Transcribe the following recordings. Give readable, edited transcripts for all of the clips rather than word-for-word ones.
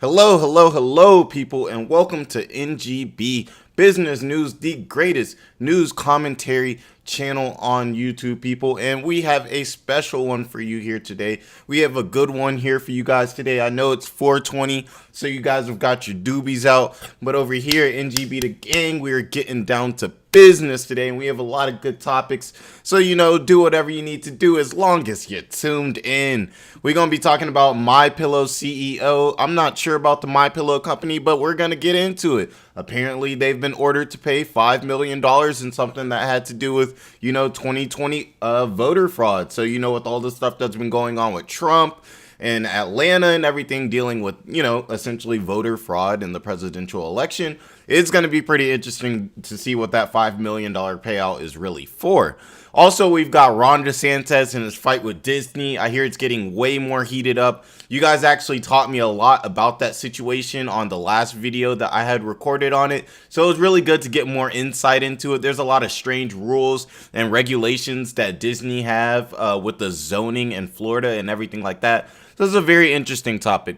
Hello, people, and welcome to NGB Business News, the greatest news commentary channel on YouTube, people. And we have a special one for you here today. We have a good one here for you guys today. I know it's 420, so you guys have got your doobies out. But over here at NGB The Gang, we are getting down to business today, and we have a lot of good topics. So, do whatever you need to do as long as you're tuned in. We're going to be talking about MyPillow CEO. I'm not sure about the MyPillow company, but we're going to get into it. Apparently, they've been ordered to pay $5 million in something that had to do with, 2020 voter fraud. So, with all the stuff that's been going on with Trump and Atlanta and everything dealing with, essentially voter fraud in the presidential election, it's going to be pretty interesting to see what that $5 million payout is really for. Also, we've got Ron DeSantis and his fight with Disney. I hear it's getting way more heated up. You guys actually taught me a lot about that situation on the last video that I had recorded on it. So it was really good to get more insight into it. There's a lot of strange rules and regulations that Disney have with the zoning in Florida and everything like that. So this is a very interesting topic.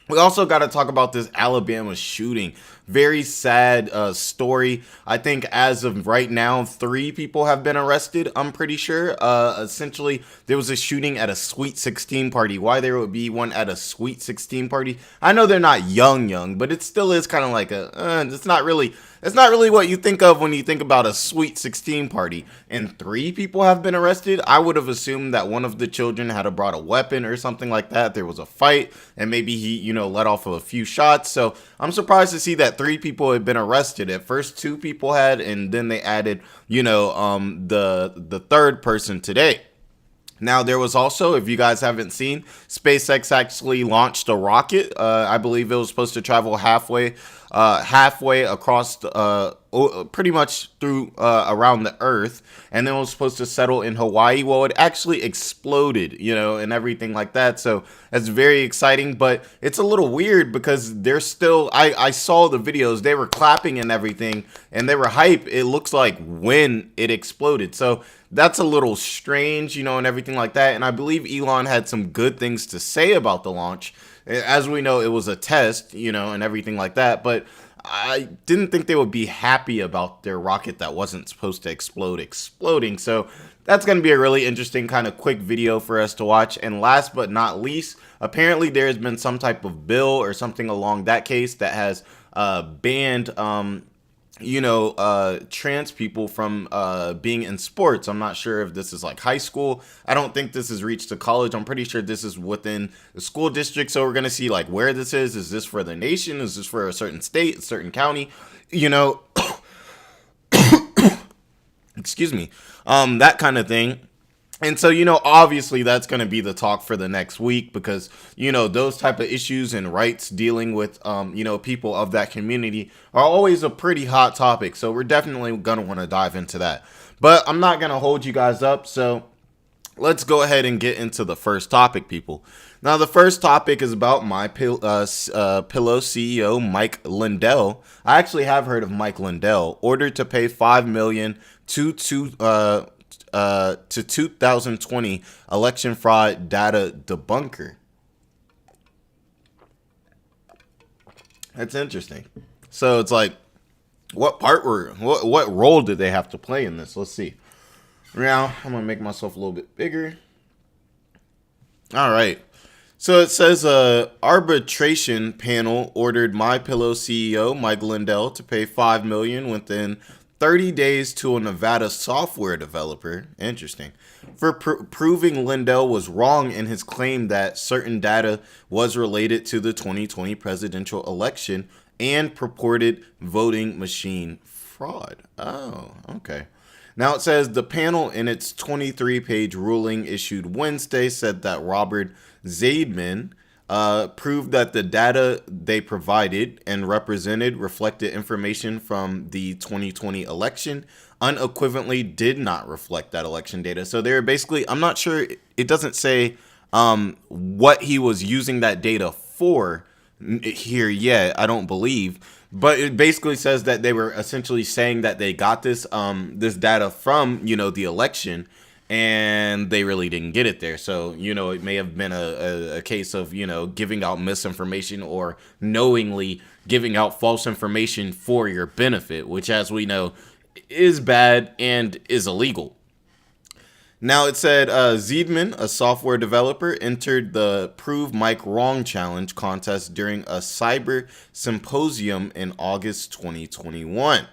We also got to talk about this Alabama shooting. Very sad story. I think as of right now, 3 people have been arrested, I'm pretty sure. Essentially, there was a shooting at a Sweet 16 party. Why there would be one at a Sweet 16 party? I know they're not young, but it still is kind of like it's not really what you think of when you think about a Sweet 16 party. And 3 people have been arrested. I would have assumed that one of the children had brought a weapon or something like that. There was a fight, and maybe he, let off of a few shots. So I'm surprised to see that 3 people had been arrested. At first, 2 people had, and then they added, the third person today. Now, there was also, if you guys haven't seen, SpaceX actually launched a rocket. I believe it was supposed to travel halfway across, pretty much through around the Earth, and then it was supposed to settle in Hawaii. Well, it actually exploded, and everything like that. So that's very exciting, but it's a little weird because they're still. I saw the videos; they were clapping and everything, and they were hype. It looks like when it exploded. So that's a little strange, and everything like that. And I believe Elon had some good things to say about the launch. As we know, it was a test, and everything like that. But I didn't think they would be happy about their rocket that wasn't supposed to exploding. So that's going to be a really interesting kind of quick video for us to watch. And last but not least, apparently there has been some type of bill or something along that case that has banned trans people from being in sports. I'm not sure if this is like high school. I don't think this has reached to college. I'm pretty sure this is within the school district. So we're going to see like where this is. Is this for the nation? Is this for a certain state, a certain county? Excuse me. That kind of thing. And so, obviously that's going to be the talk for the next week because, those type of issues and rights dealing with, people of that community are always a pretty hot topic. So we're definitely going to want to dive into that. But I'm not going to hold you guys up. So let's go ahead and get into the first topic, people. Now, the first topic is about MyPillow CEO Mike Lindell. I actually have heard of Mike Lindell, ordered to pay $5 million to 2020 election fraud data debunker. That's interesting. So it's like, what role did they have to play in this? Let's see. Now I'm gonna make myself a little bit bigger. All right. So it says arbitration panel ordered MyPillow CEO Mike Lindell to pay $5 million within 30 days to a Nevada software developer, interesting, for proving Lindell was wrong in his claim that certain data was related to the 2020 presidential election and purported voting machine fraud. Oh, okay. Now it says the panel in its 23-page ruling issued Wednesday said that Robert Zaidman proved that the data they provided and represented reflected information from the 2020 election unequivocally did not reflect that election data. So they're basically, I'm not sure, it doesn't say what he was using that data for here yet, I don't believe. But it basically says that they were essentially saying that they got this this data from, the election, and they really didn't get it there. So, it may have been a case of, giving out misinformation or knowingly giving out false information for your benefit, which, as we know, is bad and is illegal. Now, it said Zeidman, a software developer, entered the Prove Mike Wrong Challenge contest during a cyber symposium in August 2021.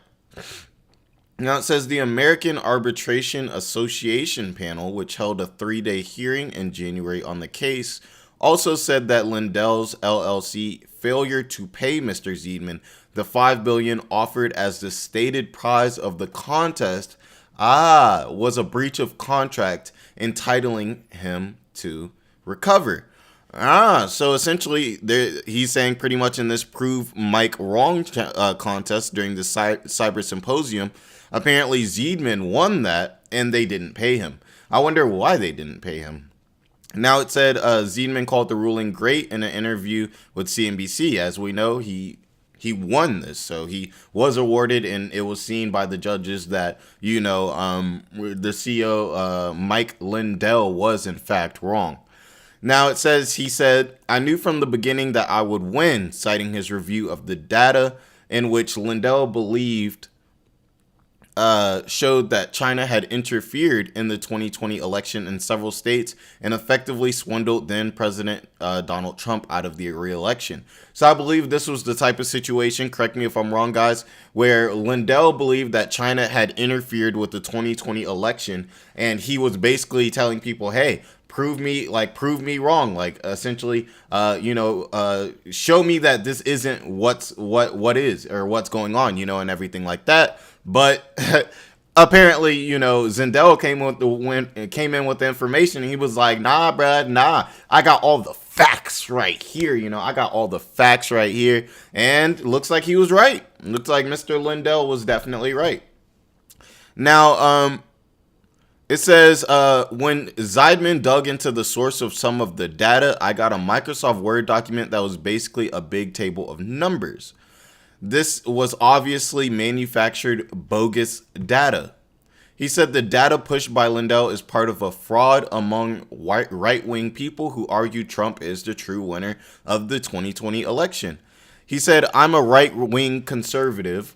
Now, it says the American Arbitration Association panel, which held a 3-day hearing in January on the case, also said that Lindell's LLC failure to pay Mr. Zeidman the $5 billion offered as the stated prize of the contest was a breach of contract entitling him to recover. So essentially, he's saying pretty much in this Prove Mike Wrong contest during the cyber symposium, apparently Zeidman won that and they didn't pay him. I wonder why they didn't pay him. Now, it said Zeidman called the ruling great in an interview with CNBC. As we know, he won this, so he was awarded, and it was seen by the judges that the CEO Mike Lindell was in fact wrong. Now, it says he said, "I knew from the beginning that I would win," citing his review of the data in which Lindell believed showed that China had interfered in the 2020 election in several states and effectively swindled then President Donald Trump out of the re-election. So I believe this was the type of situation, correct me if I'm wrong, guys, where Lindell believed that China had interfered with the 2020 election, and he was basically telling people, hey, prove me wrong, like essentially show me that this isn't what is or what's going on, and everything like that. But apparently, Zendel came in with the information, and he was like, nah, bruh, nah, I got all the facts right here. I got all the facts right here. And looks like he was right. Looks like Mr. Lindell was definitely right. Now, it says, when Zeidman dug into the source of some of the data, I got a Microsoft Word document that was basically a big table of numbers. This was obviously manufactured bogus data. He said the data pushed by Lindell is part of a fraud among right-wing people who argue Trump is the true winner of the 2020 election. He said, I'm a right-wing conservative,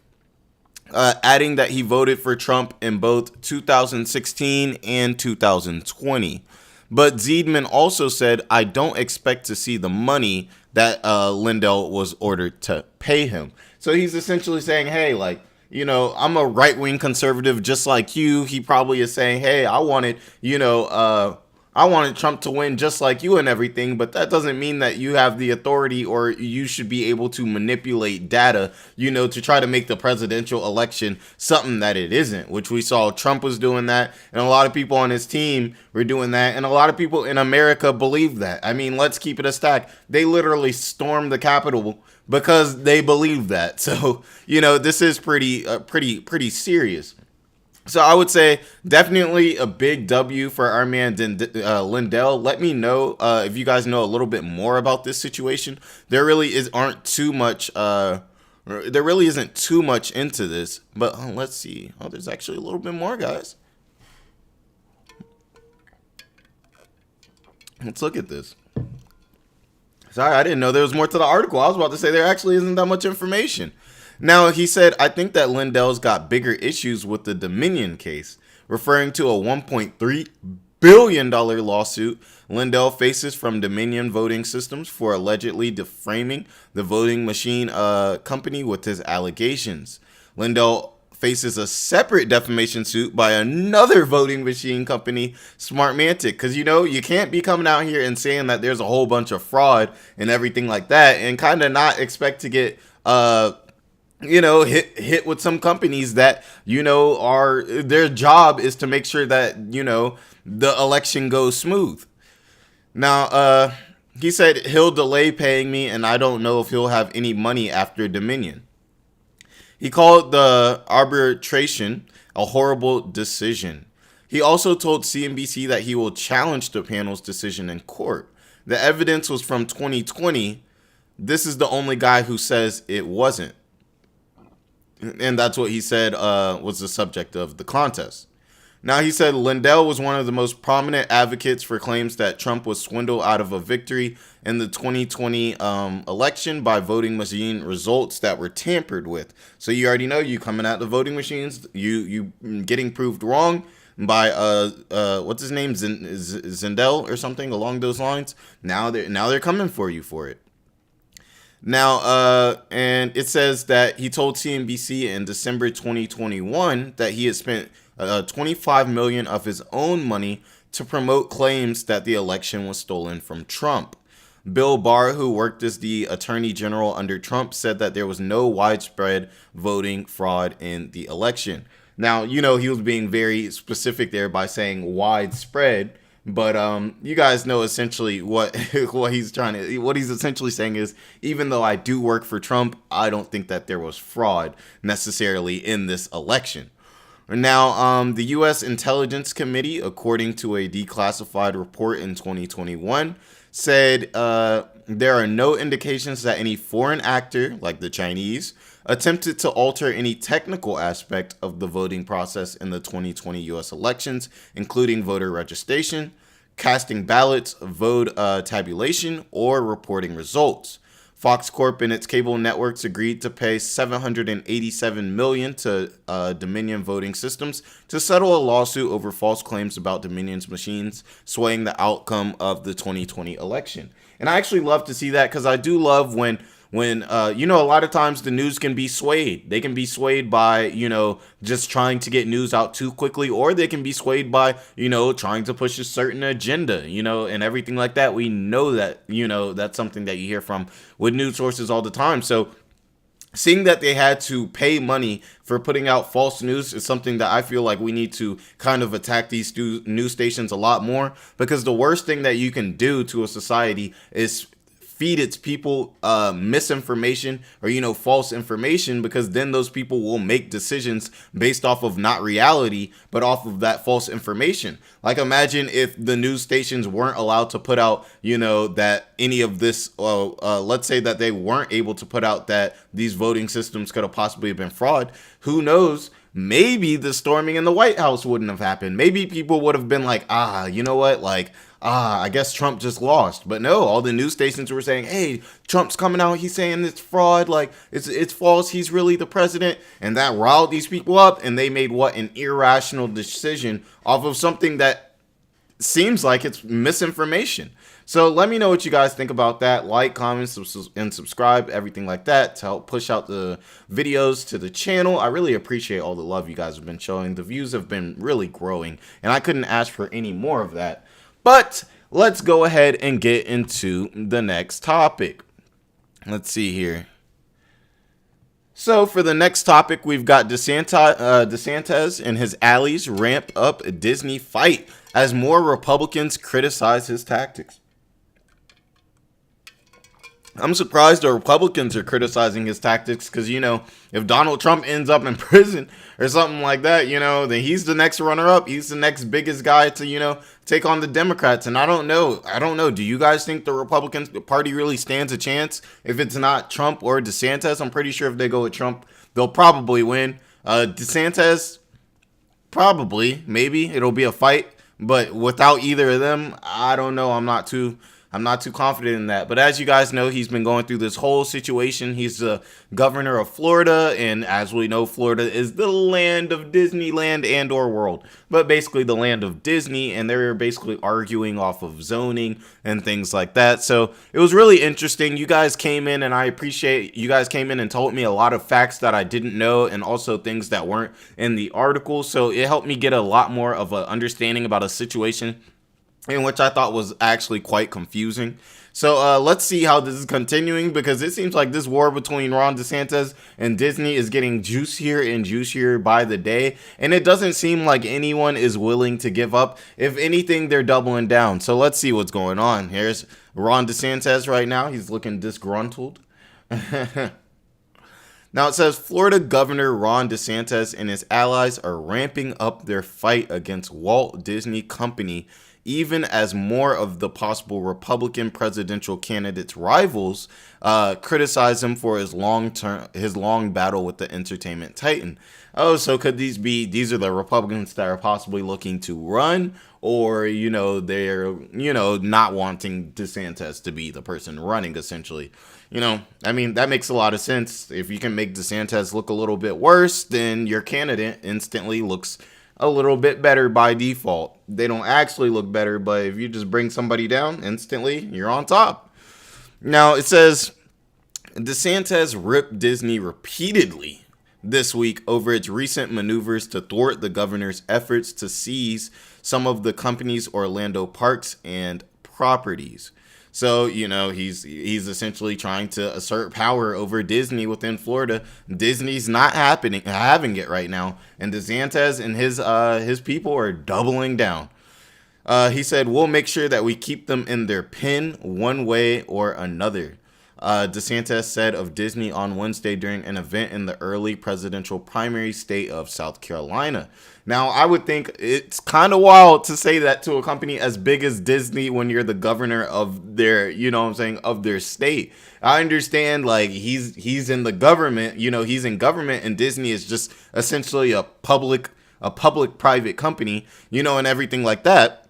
adding that he voted for Trump in both 2016 and 2020. But Zeidman also said, I don't expect to see the money that Lindell was ordered to pay him. So he's essentially saying, hey, I'm a right-wing conservative just like you. He probably is saying, hey, I wanted Trump to win just like you and everything, but that doesn't mean that you have the authority or you should be able to manipulate data, to try to make the presidential election something that it isn't, which we saw Trump was doing that, and a lot of people on his team were doing that, and a lot of people in America believe that. I mean, let's keep it a stack. They literally stormed the Capitol because they believe that. So, this is pretty serious. So I would say definitely a big W for our man Lindell. Let me know if you guys know a little bit more about this situation. There really isn't too much into this, but let's see. Oh, there's actually a little bit more, guys. Let's look at this. Sorry, I didn't know there was more to the article. I was about to say there actually isn't that much information. Now, he said, I think that Lindell's got bigger issues with the Dominion case, referring to a $1.3 billion lawsuit Lindell faces from Dominion Voting Systems for allegedly defaming the voting machine company with his allegations. Lindell faces a separate defamation suit by another voting machine company, Smartmatic, because you can't be coming out here and saying that there's a whole bunch of fraud and everything like that and kind of not expect to get hit with some companies that are their job is to make sure that the election goes smooth. Now he said he'll delay paying me and I don't know if he'll have any money after Dominion. He called the arbitration a horrible decision. He also told CNBC that he will challenge the panel's decision in court. The evidence was from 2020. This is the only guy who says it wasn't. And that's what he said was the subject of the contest. Now, he said Lindell was one of the most prominent advocates for claims that Trump was swindled out of a victory in the 2020 election by voting machine results that were tampered with. So you already know, you coming at the voting machines, you getting proved wrong by what's his name, Zindel or something along those lines. Now they're coming for you for it. Now, and it says that he told CNBC in December 2021 that he had spent 25 million of his own money to promote claims that the election was stolen from Trump. Bill Barr, who worked as the attorney general under Trump, said that there was no widespread voting fraud in the election. Now, you know, he was being very specific there by saying widespread. But you guys know essentially what he's essentially saying is, even though I do work for Trump, I don't think that there was fraud necessarily in this election. Now, the U.S. Intelligence Committee, according to a declassified report in 2021, said there are no indications that any foreign actor, like the Chinese, attempted to alter any technical aspect of the voting process in the 2020 U.S. elections, including voter registration, casting ballots, vote tabulation, or reporting results. Fox Corp and its cable networks agreed to pay $787 million to Dominion Voting Systems to settle a lawsuit over false claims about Dominion's machines swaying the outcome of the 2020 election. And I actually love to see that, because I do love when you know, a lot of times the news can be swayed. They can be swayed by, you know, just trying to get news out too quickly, or they can be swayed by, you know, trying to push a certain agenda, you know, and everything like that. We know that, you know, that's something that you hear from with news sources all the time. So seeing that they had to pay money for putting out false news is something that I feel like we need to kind of attack these news stations a lot more, because the worst thing that you can do to a society is feed its people misinformation or, you know, false information, because then those people will make decisions based off of not reality, but off of that false information. Like, imagine if the news stations weren't allowed to put out, you know, that any of this, let's say that they weren't able to put out that these voting systems could have possibly been fraud. Who knows? Maybe the storming in the White House wouldn't have happened. Maybe people would have been like, you know what? Like, I guess Trump just lost. But no, all the news stations were saying, hey, Trump's coming out. He's saying it's fraud. Like, it's false. He's really the president. And that riled these people up. And they made an irrational decision off of something that seems like it's misinformation. So let me know what you guys think about that. Like, comment, and subscribe, everything like that, to help push out the videos to the channel. I really appreciate all the love you guys have been showing. The views have been really growing, and I couldn't ask for any more of that. But let's go ahead and get into the next topic. Let's see here. So for the next topic, we've got DeSantis and his allies ramp up a Disney fight as more Republicans criticize his tactics. I'm surprised the Republicans are criticizing his tactics, because, you know, if Donald Trump ends up in prison or something like that, you know, then he's the next runner-up. He's the next biggest guy to, you know, take on the Democrats. And I don't know. Do you guys think the Republican Party really stands a chance if it's not Trump or DeSantis? I'm pretty sure if they go with Trump, they'll probably win. DeSantis, probably, maybe. It'll be a fight. But without either of them, I don't know. I'm not too confident in that. But as you guys know, he's been going through this whole situation. He's the governor of Florida, and as we know, Florida is the land of Disneyland and or world, but basically the land of Disney, and they're basically arguing off of zoning and things like that. So it was really interesting. You guys came in, and I appreciate you guys came in and told me a lot of facts that I didn't know, and also things that weren't in the article. So it helped me get a lot more of an understanding about a situation in which I thought was actually quite confusing. So let's see how this is continuing, because it seems like this war between Ron DeSantis and Disney is getting juicier and juicier by the day, and it doesn't seem like anyone is willing to give up. If anything, they're doubling down. So let's see what's going on. Here's Ron DeSantis right now. He's looking disgruntled. Now it says Florida Governor Ron DeSantis and his allies are ramping up their fight against Walt Disney Company even as more of the possible Republican presidential candidates' rivals criticize him for his long battle with the entertainment titan. Oh, so could these are the Republicans that are possibly looking to run, or they're not wanting DeSantis to be the person running, essentially. I mean, that makes a lot of sense. If you can make DeSantis look a little bit worse, then your candidate instantly looks a little bit better by default. They don't actually look better, but if you just bring somebody down, instantly you're on top. Now, it says DeSantis ripped Disney repeatedly this week over its recent maneuvers to thwart the governor's efforts to seize some of the company's Orlando parks and properties. So, he's essentially trying to assert power over Disney within Florida. Disney's not having it right now, and DeSantis and his people are doubling down. He said, "We'll make sure that we keep them in their pen one way or another." DeSantis said of Disney on Wednesday during an event in the early presidential primary state of South Carolina. Now, I would think it's kind of wild to say that to a company as big as Disney when you're the governor of their, of their state. I understand, like, he's in the government, he's in government, and Disney is just essentially a public-private company, and everything like that.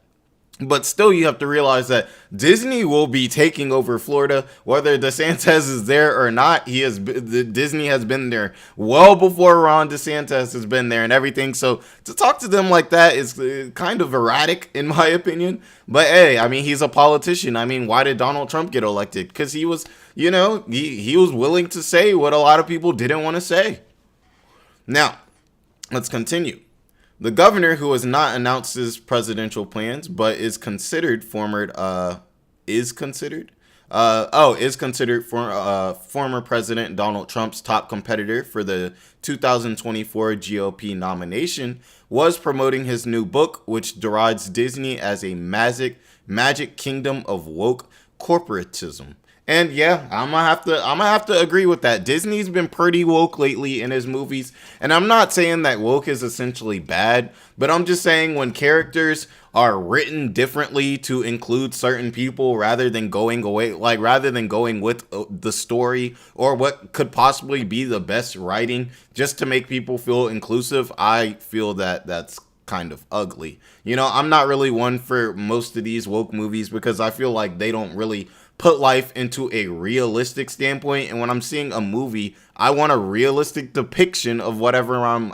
But still, you have to realize that Disney will be taking over Florida, whether DeSantis is there or not. Disney has been there well before Ron DeSantis has been there and everything. So to talk to them like that is kind of erratic, in my opinion. But hey, I mean, he's a politician. I mean, why did Donald Trump get elected? Because he was, he was willing to say what a lot of people didn't want to say. Now, let's continue. The governor, who has not announced his presidential plans, but is considered former President Donald Trump's top competitor for the 2024 GOP nomination, was promoting his new book, which derides Disney as a magic kingdom of woke corporatism. And yeah, I'm gonna have to agree with that. Disney's been pretty woke lately in his movies, and I'm not saying that woke is essentially bad, but I'm just saying when characters are written differently to include certain people rather than going with the story or what could possibly be the best writing just to make people feel inclusive, I feel that that's kind of ugly. I'm not really one for most of these woke movies because I feel like they don't really put life into a realistic standpoint. And when I'm seeing a movie, I want a realistic depiction of whatever I'm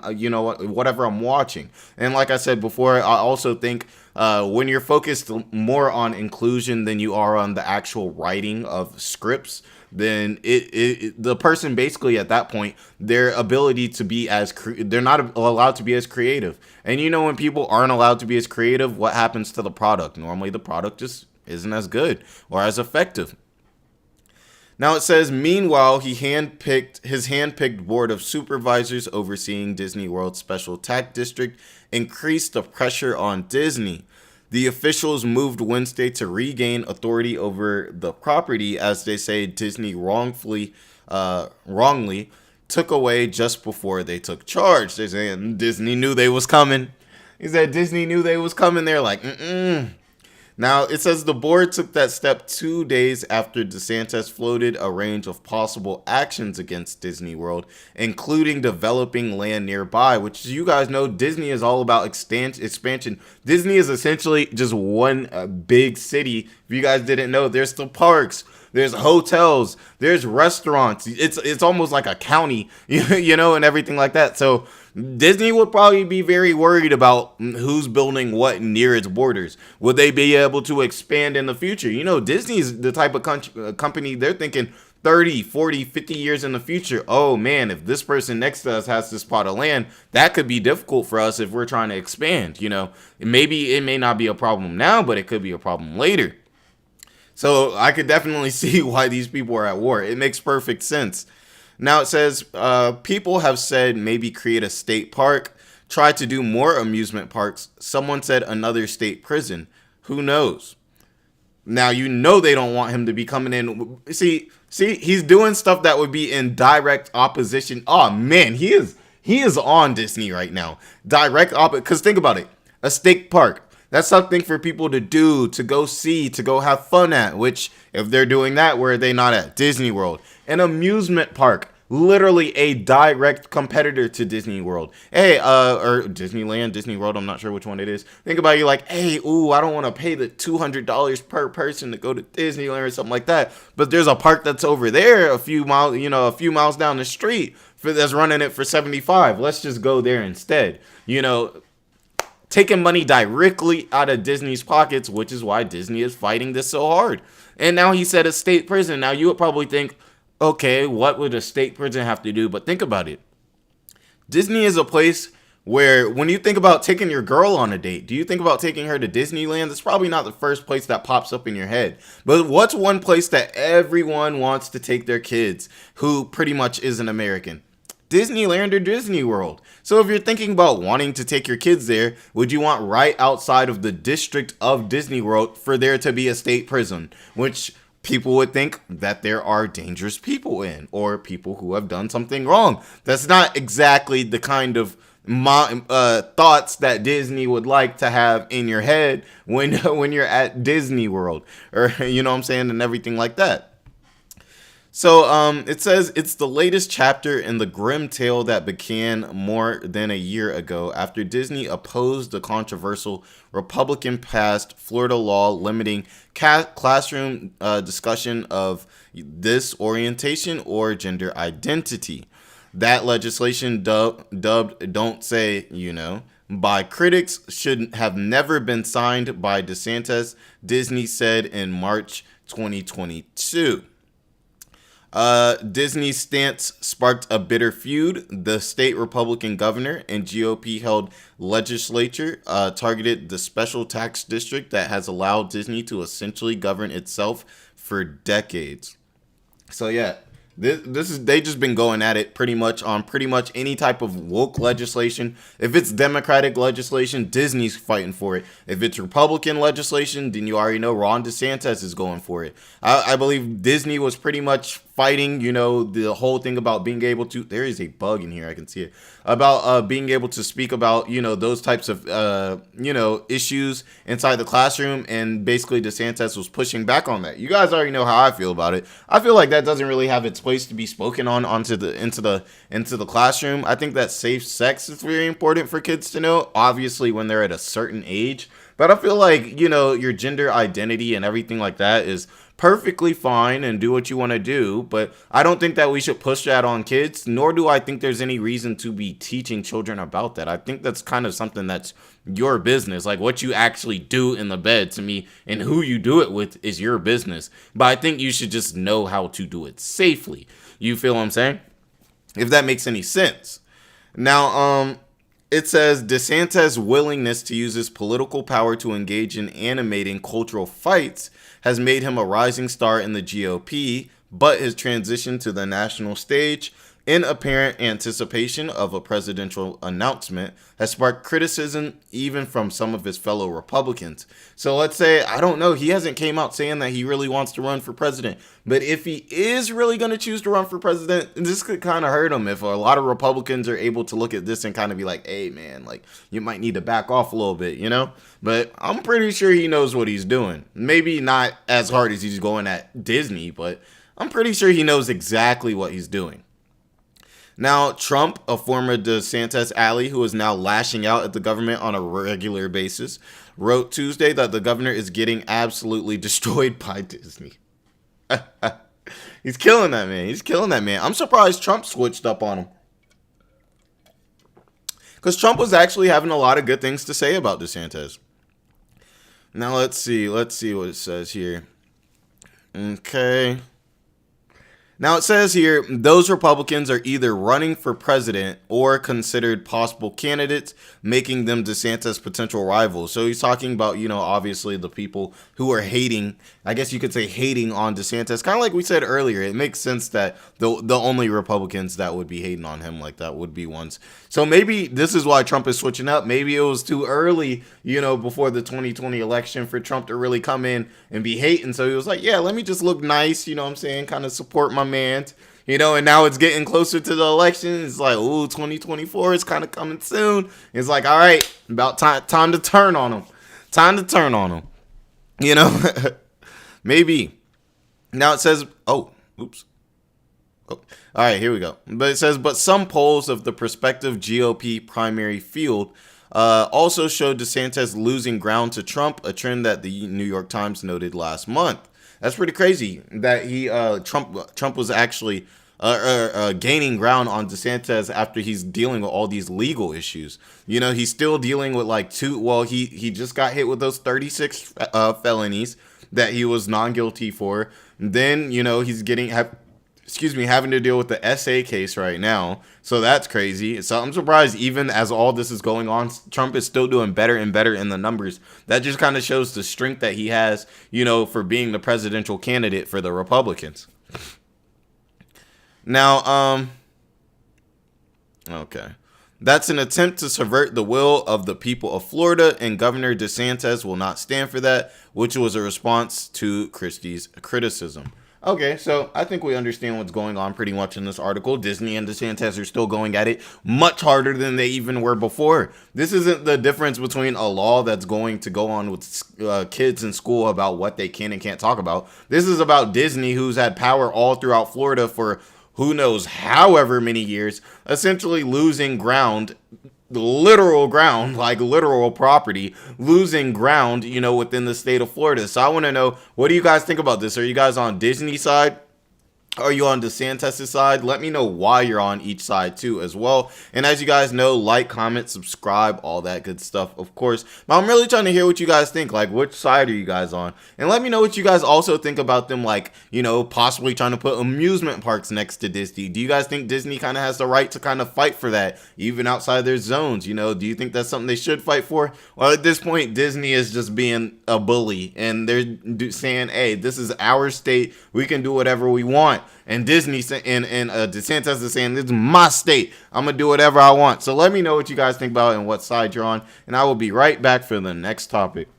watching. And like I said before, I also think when you're focused more on inclusion than you are on the actual writing of scripts, then the person basically at that point, their ability to be they're not allowed to be as creative. And when people aren't allowed to be as creative, what happens to the product? Normally the product just isn't as good or as effective. Now it says, meanwhile, his handpicked board of supervisors overseeing Disney World's Special Tax District increased the pressure on Disney. The officials moved Wednesday to regain authority over the property, as they say Disney wrongly took away just before they took charge. They're saying Disney knew they was coming. He said Disney knew they was coming. They're like, Now, it says the board took that step 2 days after DeSantis floated a range of possible actions against Disney World, including developing land nearby, which you guys know Disney is all about expansion. Disney is essentially just one big city. If you guys didn't know, there's the parks, there's hotels, there's restaurants. It's almost like a county, and everything like that. So Disney would probably be very worried about who's building what near its borders. Would they be able to expand in the future? Disney's the type of company, they're thinking 30, 40, 50 years in the future. Oh man, if this person next to us has this plot of land, that could be difficult for us if we're trying to expand. Maybe it may not be a problem now, but it could be a problem later. So I could definitely see why these people are at war. It makes perfect sense. Now it says, people have said maybe create a state park, try to do more amusement parks. Someone said another state prison. Who knows? Now, they don't want him to be coming in. See, he's doing stuff that would be in direct opposition. Oh man, he is on Disney right now. Direct opposite. Because think about it. A state park. That's something for people to do, to go see, to go have fun at, which if they're doing that, where are they not at? Disney World. An amusement park. Literally a direct competitor to Disney World. Hey, or Disneyland, Disney World, I'm not sure which one it is. Think about you like, hey, ooh, I don't want to pay the $200 per person to go to Disneyland or something like that. But there's a park that's over there a few miles down the street that's running it for 75. Let's just go there instead. Taking money directly out of Disney's pockets, which is why Disney is fighting this so hard. And now he said a state prison. Now you would probably think, okay, what would a state prison have to do? But think about it. Disney is a place where when you think about taking your girl on a date, do you think about taking her to Disneyland? It's probably not the first place that pops up in your head. But what's one place that everyone wants to take their kids who pretty much is an American? Disneyland or Disney World. So if you're thinking about wanting to take your kids there, would you want right outside of the district of Disney World for there to be a state prison, which people would think that there are dangerous people in, or people who have done something wrong? That's not exactly the kind of thoughts that Disney would like to have in your head when you're at Disney World, or and everything like that. So it says it's the latest chapter in the grim tale that began more than a year ago after Disney opposed the controversial Republican-passed Florida law limiting classroom discussion of this orientation or gender identity. That legislation dubbed Don't Say, by critics should have never been signed by DeSantis, Disney said in March 2022. Disney's stance sparked a bitter feud. The state Republican governor and GOP-held legislature targeted the special tax district that has allowed Disney to essentially govern itself for decades. So yeah, they just been going at it pretty much any type of woke legislation. If it's Democratic legislation, Disney's fighting for it. If it's Republican legislation, then you already know Ron DeSantis is going for it. I believe Disney was pretty much fighting, the whole thing about being able to, there is a bug in here, I can see it, about being able to speak about, those types of, issues inside the classroom, and basically DeSantis was pushing back on that. You guys already know how I feel about it. I feel like that doesn't really have its place to be spoken on into the classroom. I think that safe sex is very important for kids to know, obviously when they're at a certain age. But I feel like, your gender identity and everything like that is perfectly fine and do what you want to do. But I don't think that we should push that on kids, nor do I think there's any reason to be teaching children about that. I think that's kind of something that's your business. Like what you actually do in the bed, to me, and who you do it with is your business. But I think you should just know how to do it safely. You feel what I'm saying? If that makes any sense. Now, it says DeSantis' willingness to use his political power to engage in animating cultural fights has made him a rising star in the GOP, but his transition to the national stage in apparent anticipation of a presidential announcement has sparked criticism even from some of his fellow Republicans. So let's say, I don't know, he hasn't came out saying that he really wants to run for president. But if he is really going to choose to run for president, this could kind of hurt him if a lot of Republicans are able to look at this and kind of be like, hey, man, like you might need to back off a little bit, But I'm pretty sure he knows what he's doing. Maybe not as hard as he's going at Disney, but I'm pretty sure he knows exactly what he's doing. Now, Trump, a former DeSantis ally who is now lashing out at the government on a regular basis, wrote Tuesday that the governor is getting absolutely destroyed by Disney. He's killing that man. I'm surprised Trump switched up on him. Because Trump was actually having a lot of good things to say about DeSantis. Now, let's see what it says here. Okay. Now it says here, those Republicans are either running for president or considered possible candidates, making them DeSantis' potential rivals. So he's talking about, obviously the people who are hating, I guess you could say hating on DeSantis. Kind of like we said earlier, it makes sense that the only Republicans that would be hating on him like that would be ones. So maybe this is why Trump is switching up. Maybe it was too early, before the 2020 election for Trump to really come in and be hating. So he was like, yeah, let me just look nice, kind of support my man, and now it's getting closer to the election. It's like, ooh, 2024 is kind of coming soon. It's like, all right, about time to turn on him. Time to turn on him. You know, maybe. Now it says, oh, oops. Oh, all right, here we go. But it says, but some polls of the prospective GOP primary field also showed DeSantis losing ground to Trump, a trend that the New York Times noted last month. That's pretty crazy that Trump was actually gaining ground on DeSantis after he's dealing with all these legal issues. You know, he's still dealing with like he just got hit with those 36 felonies that he was non-guilty for. Then, you know, he's having to deal with the SA case right now. So that's crazy. So I'm surprised even as all this is going on, Trump is still doing better and better in the numbers. That just kind of shows the strength that he has, you know, for being the presidential candidate for the Republicans. Now, okay. That's an attempt to subvert the will of the people of Florida, and Governor DeSantis will not stand for that, which was a response to Christie's criticism. Okay, so I think we understand what's going on pretty much in this article. Disney and DeSantis are still going at it much harder than they even were before. This isn't the difference between a law that's going to go on with kids in school about what they can and can't talk about. This is about Disney, who's had power all throughout Florida for who knows however many years, essentially losing ground, literal ground, like literal property, losing ground, you know, within the state of Florida. So I want to know, what do you guys think about this? Are you guys on Disney's side? Are you on DeSantis' side? Let me know why you're on each side too as well. And as you guys know, like, comment, subscribe, all that good stuff, of course. But I'm really trying to hear what you guys think. Like, which side are you guys on? And let me know what you guys also think about them, like, you know, possibly trying to put amusement parks next to Disney. Do you guys think Disney kind of has the right to kind of fight for that, even outside their zones? You know, do you think that's something they should fight for? Well, at this point, Disney is just being a bully, and they're saying, hey, this is our state. We can do whatever we want. And Disney and DeSantis is saying, this is my state. I'm going to do whatever I want. So let me know what you guys think about it and what side you're on. And I will be right back for the next topic.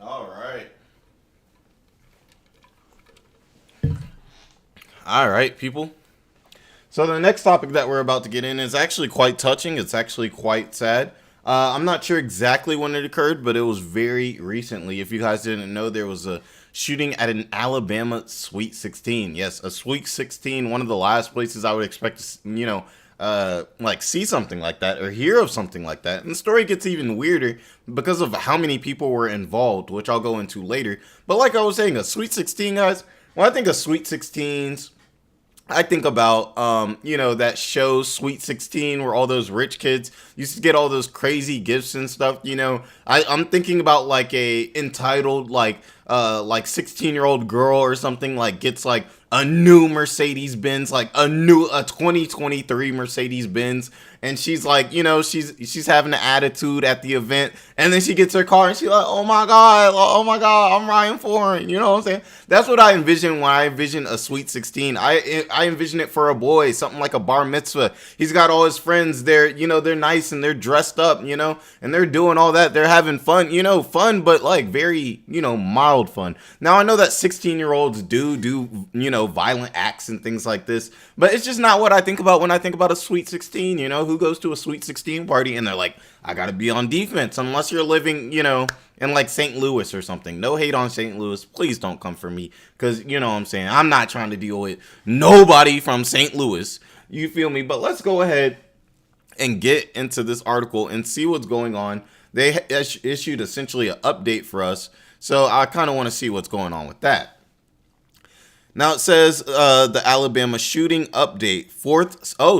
All right. All right, people. So the next topic that we're about to get in is actually quite touching. It's actually quite sad. I'm not sure exactly when it occurred, but it was very recently. If you guys didn't know, there was a shooting at an Alabama Sweet 16. Yes, a Sweet 16, one of the last places I would expect to, you know, like see something like that or hear of something like that. And the story gets even weirder because of how many people were involved, which I'll go into later. But like I was saying, a Sweet 16, guys, when I think of Sweet 16s, I think about, you know, that show Sweet 16 where all those rich kids used to get all those crazy gifts and stuff, you know. I'm thinking about like a entitled, like, like 16-year-old girl or something like gets like a new Mercedes Benz, like a 2023 Mercedes Benz, and she's like, you know, she's having an attitude at the event, and then she gets her car and she's like, oh my god, I'm riding foreign. You know what I'm saying? That's what I envision when I envision a Sweet 16. I envision it for a boy, something like a bar mitzvah. He's got all his friends. They're nice and they're dressed up, and they're doing all that. They're having fun, fun, but like very, mild fun. Now I know that 16-year-olds do, violent acts and things like this, but it's just not what I think about when I think about a Sweet 16. Who goes to a Sweet 16 party and they're like, I gotta be on defense, unless you're living, in like St. Louis or something. No hate on St. Louis. Please don't come for me, because you know what I'm saying. I'm not trying to deal with nobody from St. Louis. You feel me? But let's go ahead and get into this article and see what's going on. They issued essentially an update for us, so I kind of want to see what's going on with that. Now it says the Alabama shooting update.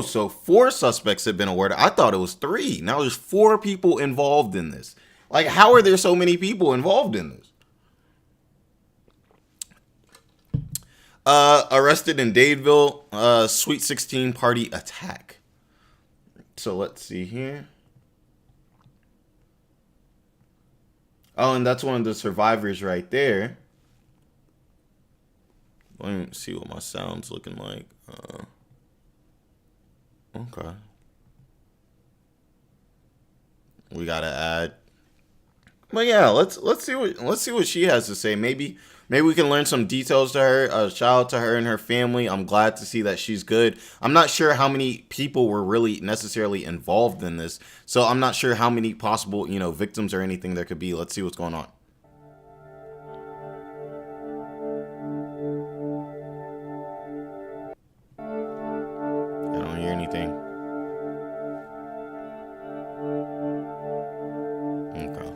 So 4 suspects have been awarded. I thought it was 3. Now there's 4 people involved in this. Like, how are there so many people involved in this? Arrested in Dadeville, Sweet 16 party attack. So let's see here. Oh, and that's one of the survivors right there. Let me see what my sound's looking like. Okay. We gotta add. But yeah, let's see what she has to say. Maybe we can learn some details to her. Shout out to her and her family. I'm glad to see that she's good. I'm not sure how many people were really necessarily involved in this, so I'm not sure how many possible victims or anything there could be. Let's see what's going on. Anything. Okay.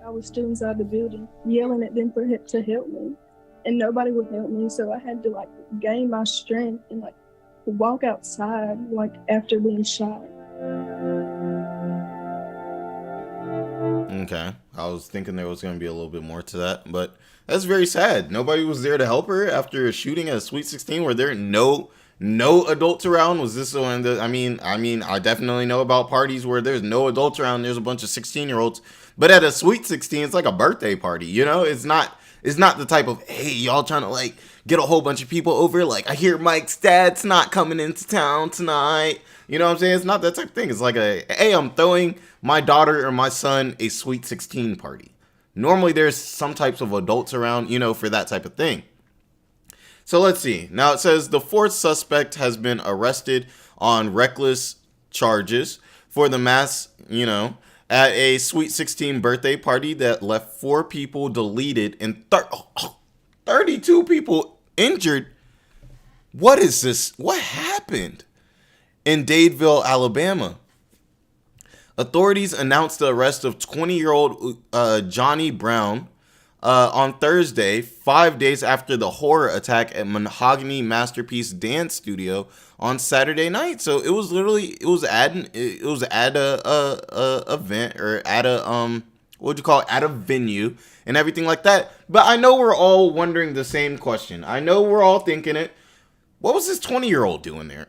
I was still inside the building, yelling at them to help me, and nobody would help me. So I had to like gain my strength and like walk outside like after being shot. Okay. I was thinking there was going to be a little bit more to that, but that's very sad. Nobody was there to help her after a shooting at a Sweet 16. Were there no adults around? Was this one that, I mean, I definitely know about parties where there's no adults around. There's a bunch of 16-year-olds, but at a Sweet 16, it's like a birthday party. It's not the type of, hey, y'all trying to like get a whole bunch of people over. Like, I hear Mike's dad's not coming into town tonight. You know what I'm saying? It's not that type of thing. It's like hey, I'm throwing my daughter or my son a Sweet 16 party. Normally there's some types of adults around, for that type of thing. So let's see. Now it says the 4th suspect has been arrested on reckless charges for the mass, at a Sweet 16 birthday party that left 4 people deleted and 32 people injured. What is this? What happened? In Dadeville, Alabama, authorities announced the arrest of 20-year-old Johnny Brown on Thursday, 5 days after the horror attack at Mahogany Masterpiece Dance Studio on Saturday night. So it was at a event, or at a at a venue and everything like that. But I know we're all wondering the same question. I know we're all thinking it. What was this 20-year-old doing there?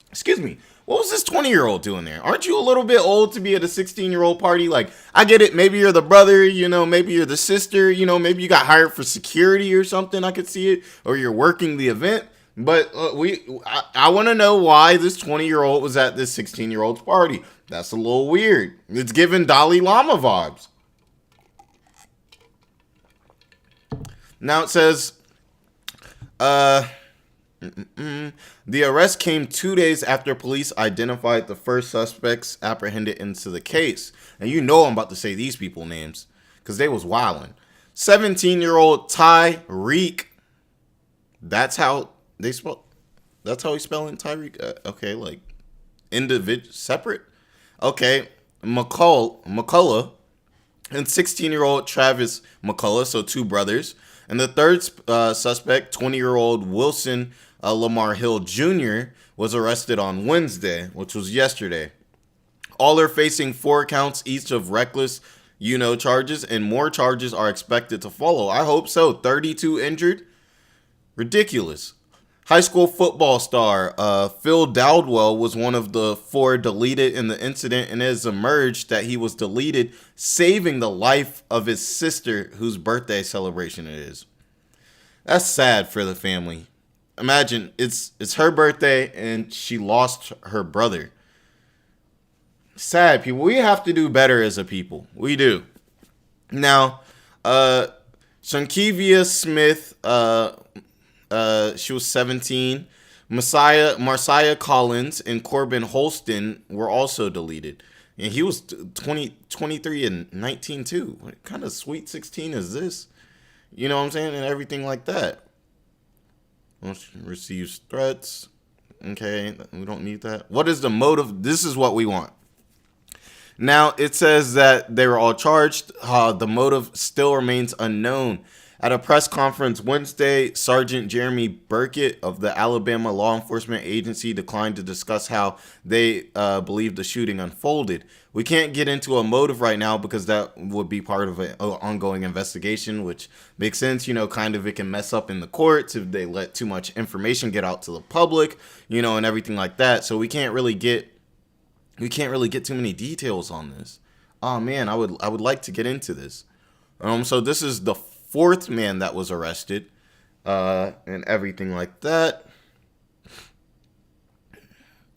Excuse me. What was this 20-year-old doing there? Aren't you a little bit old to be at a 16-year-old party? Like, I get it. Maybe you're the brother, maybe you're the sister, maybe you got hired for security or something. I could see it. Or you're working the event. But I want to know why this 20-year-old was at this 16-year-old's party. That's a little weird. It's giving Dalai Lama vibes. Now it says, the arrest came 2 days after police identified the first suspects apprehended into the case. And I'm about to say these people names because they was wilding. 17-year-old Tyreek. That's how they spell. That's how he's spelling Tyreek. Okay, like individual, separate. Okay, McCullough, and 16-year-old Travis McCullough. So 2 brothers. And the third suspect, 20-year-old Wilson Lamar Hill Jr., was arrested on Wednesday, which was yesterday. All are facing 4 counts each of reckless, charges, and more charges are expected to follow. I hope so. 32 injured? Ridiculous. High school football star Phil Dowdwell was one of the 4 deleted in the incident, and it has emerged that he was deleted, saving the life of his sister, whose birthday celebration it is. That's sad for the family. Imagine it's her birthday and she lost her brother. Sad, people. We have to do better as a people. We do. Now, Shankivia Smith, she was 17. Marcia Collins and Corbin Holston were also deleted. And he was 23 and 19 too. What kind of sweet 16 is this? You know what I'm saying? And everything like that. Receives threats. Okay, we don't need that. What is the motive? This is what we want. Now, it says that they were all charged. The motive still remains unknown. At a press conference Wednesday, Sergeant Jeremy Burkett of the Alabama Law Enforcement Agency declined to discuss how they believe the shooting unfolded. We can't get into a motive right now because that would be part of an ongoing investigation, which makes sense. Kind of it can mess up in the courts if they let too much information get out to the public, and everything like that. So we can't really get too many details on this. Oh man, I would like to get into this. So this is the 4th man that was arrested, and everything like that.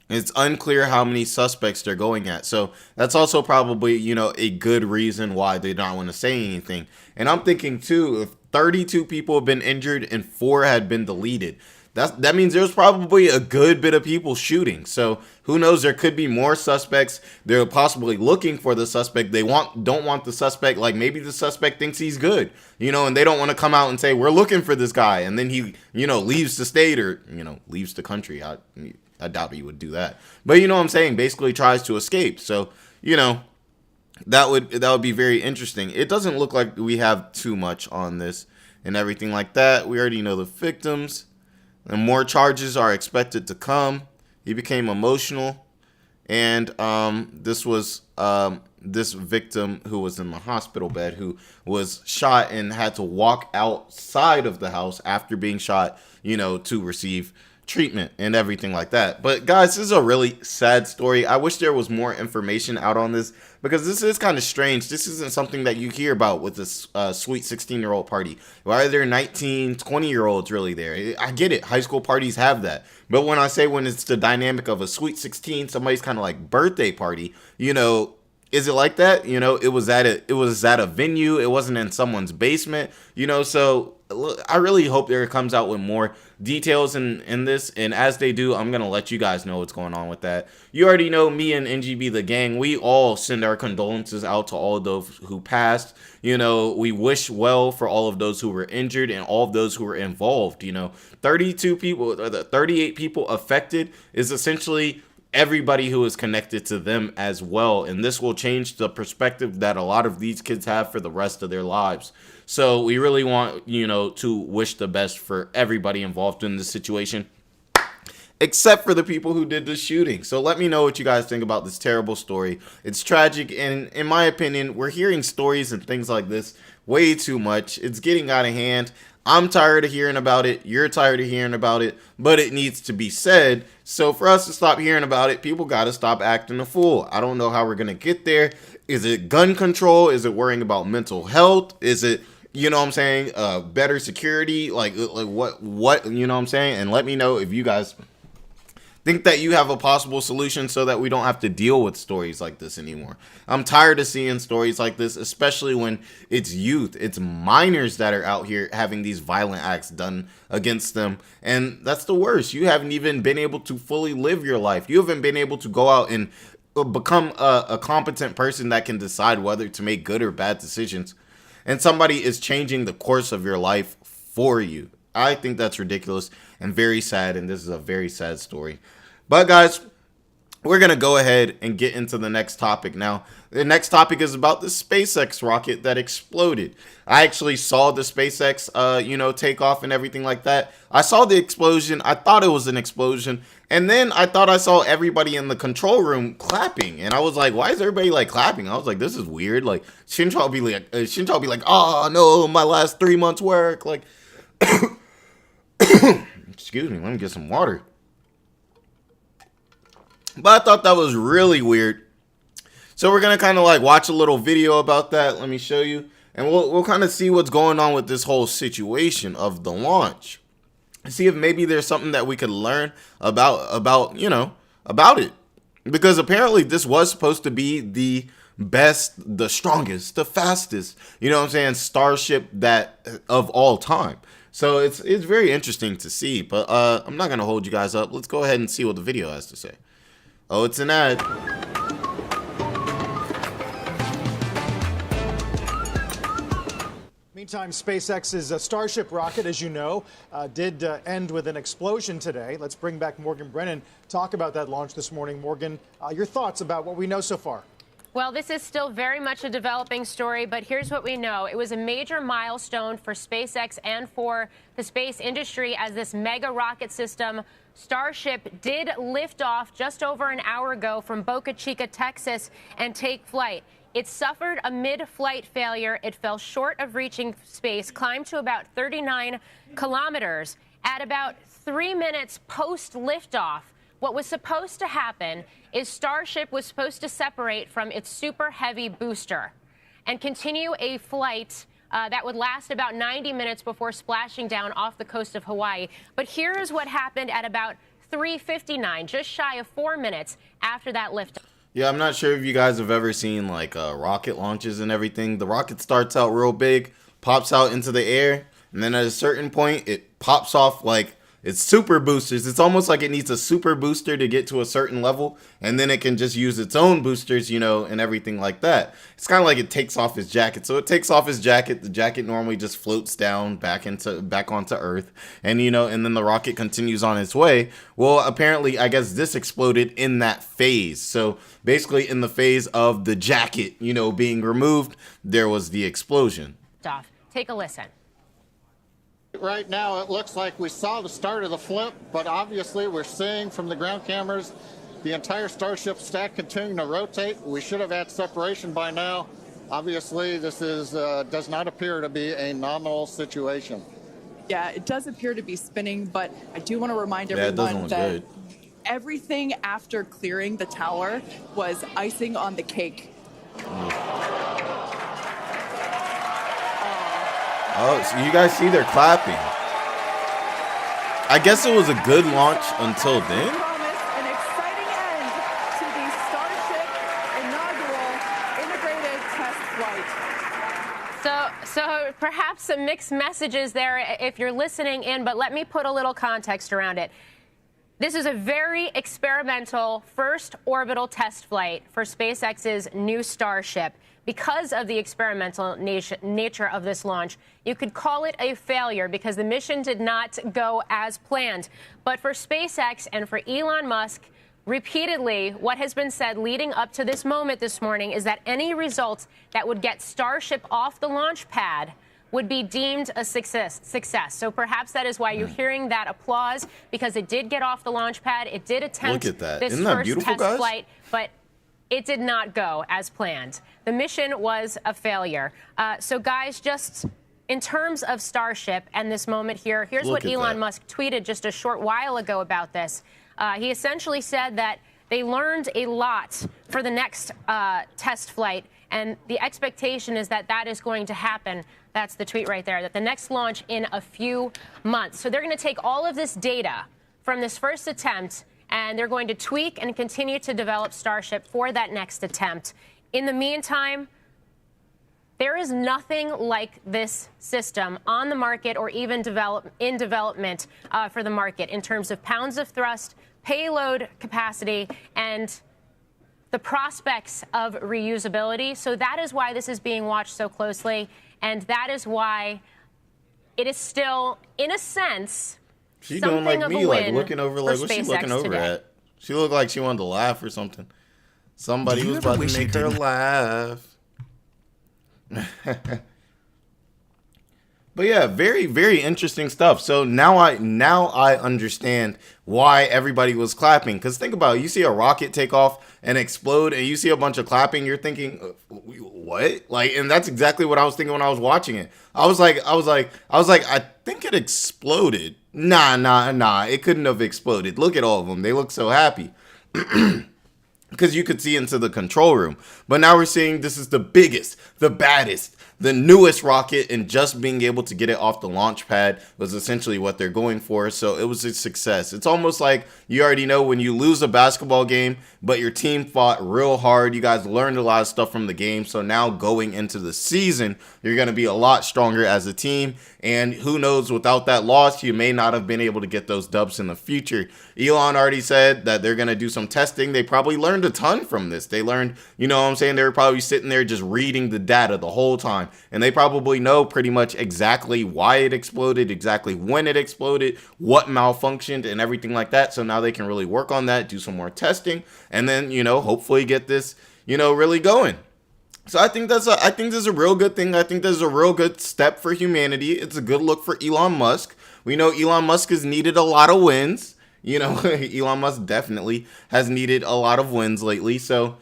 It's unclear how many suspects they're going at. So that's also probably, a good reason why they don't want to say anything. And I'm thinking too, if 32 people have been injured and 4 had been deleted, that means there's probably a good bit of people shooting. So who knows? There could be more suspects. They're possibly looking for the suspect. They don't want the suspect. Like maybe the suspect thinks he's good, and they don't want to come out and say we're looking for this guy, and then he, leaves the state or leaves the country. I doubt he would do that. But you know what I'm saying? Basically tries to escape. So that would be very interesting. It doesn't look like we have too much on this and everything like that. We already know the victims. And more charges are expected to come. He became emotional. And this was this victim who was in the hospital bed who was shot and had to walk outside of the house after being shot, to receive treatment and everything like that. But guys, this is a really sad story. I wish there was more information out on this because this is kind of strange. This isn't something that you hear about with this sweet 16-year-old party. Why are there 19, 20-year-olds really there? I get it. High school parties have that. But when it's the dynamic of a sweet 16, somebody's kind of like birthday party, is it like that? It was at a venue. It wasn't in someone's basement, so I really hope there comes out with more details in this. And as they do, I'm going to let you guys know what's going on with that. You already know me and NGB, the gang, we all send our condolences out to all of those who passed. We wish well for all of those who were injured and all of those who were involved. 32 people, 38 people affected is essentially everybody who is connected to them as well. And this will change the perspective that a lot of these kids have for the rest of their lives. So we really want, to wish the best for everybody involved in this situation, except for the people who did the shooting. So let me know what you guys think about this terrible story. It's tragic. And in my opinion, we're hearing stories and things like this way too much. It's getting out of hand. I'm tired of hearing about it. You're tired of hearing about it, but it needs to be said. So for us to stop hearing about it, people got to stop acting a fool. I don't know how we're going to get there. Is it gun control? Is it worrying about mental health? Is it, better security? Like what, And let me know if you guys think that you have a possible solution so that we don't have to deal with stories like this anymore. I'm tired of seeing stories like this, especially when it's youth. It's minors that are out here having these violent acts done against them. And that's the worst. You haven't even been able to fully live your life. You haven't been able to go out and become a competent person that can decide whether to make good or bad decisions. And somebody is changing the course of your life for you. I think that's ridiculous and very sad, and this is a very sad story. But guys, we're going to go ahead and get into the next topic now. The next topic is about the SpaceX rocket that exploded. I actually saw the SpaceX, take off and everything like that. I saw the explosion. I thought it was an explosion. And then I thought I saw everybody in the control room clapping. And I was like, why is everybody like clapping? I was like, this is weird. Like, shouldn't y'all be like, oh no, my last 3 months work. Like, excuse me, let me get some water. But I thought that was really weird. So we're going to kind of like watch a little video about that. Let me show you. And we'll kind of see what's going on with this whole situation of the launch. See if maybe there's something that we could learn about it. Because apparently this was supposed to be the best, the strongest, the fastest, starship that of all time. So it's very interesting to see. But I'm not going to hold you guys up. Let's go ahead and see what the video has to say. Oh, it's an ad. Meantime, SpaceX's Starship rocket, as you know, did end with an explosion today. Let's bring back Morgan Brennan, talk about that launch this morning. Morgan, your thoughts about what we know so far? Well, this is still very much a developing story, but here's what we know. It was a major milestone for SpaceX and for the space industry as this mega rocket system, Starship, did lift off just over an hour ago from Boca Chica, Texas, and take flight. It suffered a mid-flight failure. It fell short of reaching space, climbed to about 39 kilometers. At about 3 minutes post-liftoff, what was supposed to happen is Starship was supposed to separate from its super heavy booster and continue a flight that would last about 90 minutes before splashing down off the coast of Hawaii. But here is what happened at about 3:59, just shy of 4 minutes after that liftoff. Yeah, I'm not sure if you guys have ever seen like rocket launches and everything. The rocket starts out real big, pops out into the air, and then at a certain point, it pops off like it's super boosters. It's almost like it needs a super booster to get to a certain level, and then it can just use its own boosters, and everything like that. It's kind of like it takes off its jacket. So it takes off its jacket. The jacket normally just floats down back onto Earth, and and then the rocket continues on its way. Well, apparently, I guess this exploded in that phase. So basically, in the phase of the jacket, being removed, there was the explosion. Take a listen. Right now, it looks like we saw the start of the flip, but obviously we're seeing from the ground cameras the entire Starship stack continuing to rotate. We should have had separation by now. Obviously, this does not appear to be a nominal situation. Yeah, it does appear to be spinning, but I do want to remind everyone that everything after clearing the tower was icing on the cake. Oh, so you guys see they're clapping. I guess it was a good launch until then. An exciting end to the Starship inaugural integrated test flight. So perhaps some mixed messages there if you're listening in, but let me put a little context around it. This is a very experimental first orbital test flight for SpaceX's new Starship. Because of the experimental nature of this launch, you could call it a failure because the mission did not go as planned. But for SpaceX and for Elon Musk, repeatedly, what has been said leading up to this moment this morning is that any results that would get Starship off the launch pad would be deemed a success. So perhaps that is why you're hearing that applause, because it did get off the launch pad. It did attempt this first test flight, but it did not go as planned. The mission was a failure. So guys, just in terms of Starship and this moment here, here's what Elon Musk tweeted just a short while ago about this. He essentially said that they learned a lot for the next test flight, and the expectation is that that is going to happen. That's the tweet right there, that the next launch in a few months. So they're going to take all of this data from this first attempt, and they're going to tweak and continue to develop Starship for that next attempt. In the meantime, there is nothing like this system on the market or even in development for the market in terms of pounds of thrust, payload capacity, and the prospects of reusability. So that is why this is being watched so closely, and that is why it is still, in a sense, she's doing like me, like looking over, like what's she looking over at? She looked like she wanted to laugh or something. Somebody was about to make her laugh. But yeah, very, very interesting stuff. So now I understand why everybody was clapping. Because think about it, you see a rocket take off and explode, and you see a bunch of clapping. You're thinking, what? Like, and that's exactly what I was thinking when I was watching it. I was like, I think it exploded. Nah. It couldn't have exploded. Look at all of them. They look so happy. Because you could see into the control room. But now we're seeing this is the biggest, the baddest, the newest rocket, and just being able to get it off the launch pad was essentially what they're going for. So it was a success. It's almost like you already know when you lose a basketball game, but your team fought real hard. You guys learned a lot of stuff from the game. So now going into the season, you're going to be a lot stronger as a team. And who knows, without that loss, you may not have been able to get those dubs in the future. Elon already said that they're going to do some testing. They probably learned a ton from this. They learned, you know what I'm saying? They were probably sitting there just reading the data the whole time. And they probably know pretty much exactly why it exploded, exactly when it exploded, what malfunctioned, and everything like that. So now they can really work on that, do some more testing, and then, you know, hopefully get this, you know, really going. So I think this is a real good thing. I think this is a real good step for humanity. It's a good look for Elon Musk. We know Elon Musk has needed a lot of wins. You know, Elon Musk definitely has needed a lot of wins lately. So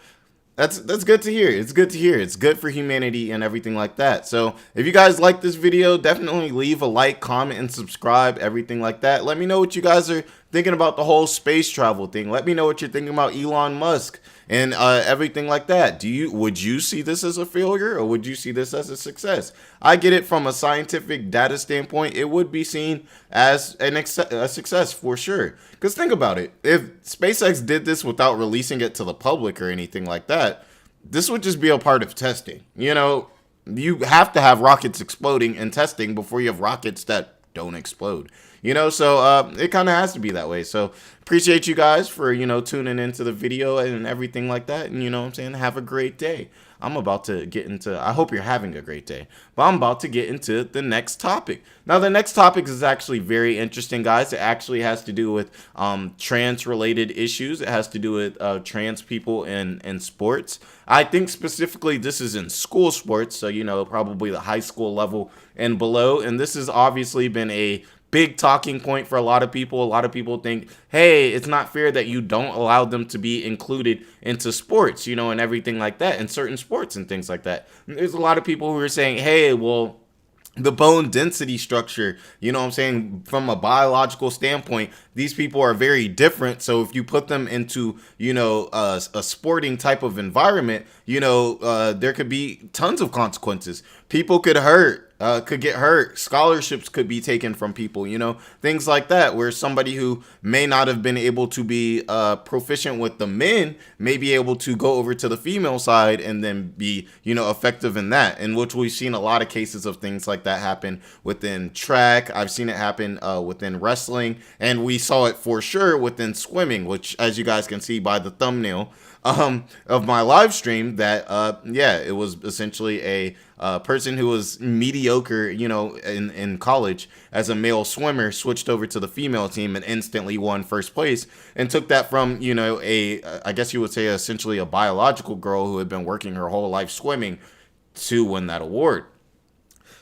that's good to hear. It's good to hear. It's good for humanity and everything like that. So if you guys like this video, definitely leave a like, comment, and subscribe, everything like that. Let me know what you guys are thinking about the whole space travel thing. Let me know what you're thinking about Elon Musk and everything like that. Would you see this as a failure, or would you see this as a success? I get it from a scientific data standpoint. It would be seen as a success for sure. Because think about it. If SpaceX did this without releasing it to the public or anything like that, this would just be a part of testing. You know, you have to have rockets exploding and testing before you have rockets that don't explode. You know, so it kind of has to be that way. So appreciate you guys for, you know, tuning into the video and everything like that. And, you know what I'm saying? Have a great day. I'm about to get into, I hope you're having a great day, but I'm about to get into the next topic. Now, the next topic is actually very interesting, guys. It actually has to do with trans related issues. It has to do with trans people in sports. I think specifically this is in school sports. So, you know, probably the high school level and below. And this has obviously been a big talking point for a lot of people. A lot of people think, hey, it's not fair that you don't allow them to be included into sports, you know, and everything like that, and certain sports and things like that. There's a lot of people who are saying, hey, well, the bone density structure, you know what I'm saying, from a biological standpoint, these people are very different. So if you put them into, you know, a sporting type of environment, you know, there could be tons of consequences. People could get hurt. Scholarships could be taken from people, you know, things like that, where somebody who may not have been able to be proficient with the men may be able to go over to the female side and then be, you know, effective in that. In which we've seen a lot of cases of things like that happen within track. I've seen it happen within wrestling, and we saw it for sure within swimming, which, as you guys can see by the thumbnail of my live stream, that yeah, it was essentially a person who was mediocre, you know, in college as a male swimmer, switched over to the female team and instantly won first place, and took that from, you know, I guess you would say essentially a biological girl who had been working her whole life swimming to win that award.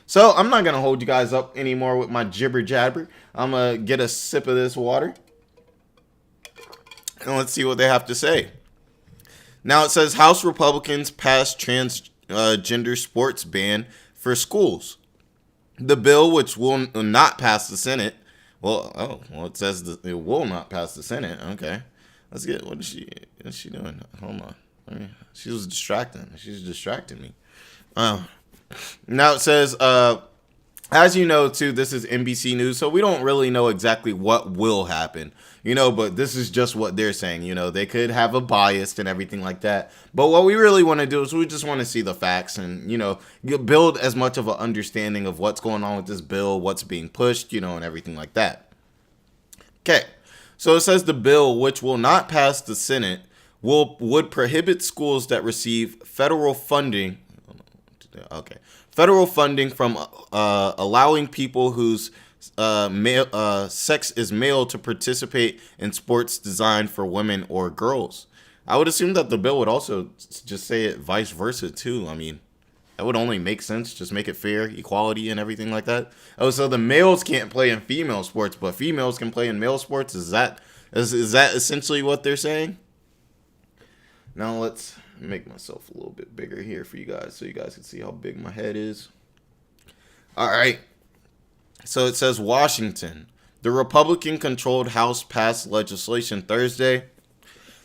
So I'm not gonna hold you guys up anymore with my jibber jabber. I'm gonna get a sip of this water and let's see what they have to say. Now it says House Republicans passed transgender sports ban for schools. The bill, which will not pass the Senate, it says it will not pass the Senate. Okay, let's get, what is she doing? Hold on, she was distracting. She's distracting me. Now it says, as you know, too, this is NBC News, so we don't really know exactly what will happen, you know, but this is just what they're saying. You know, they could have a bias and everything like that. But what we really want to do is we just want to see the facts and, you know, build as much of an understanding of what's going on with this bill, what's being pushed, you know, and everything like that. Okay, so it says the bill, which will not pass the Senate, would prohibit schools that receive federal funding. Okay. Federal funding from allowing people whose sex is male to participate in sports designed for women or girls. I would assume that the bill would also just say it vice versa too. I mean, that would only make sense. Just make it fair, equality, and everything like that. Oh, so the males can't play in female sports, but females can play in male sports. Is that essentially what they're saying? Now let's make myself a little bit bigger here for you guys, so you guys can see how big my head is. All right. So it says Washington. The Republican-controlled House passed legislation Thursday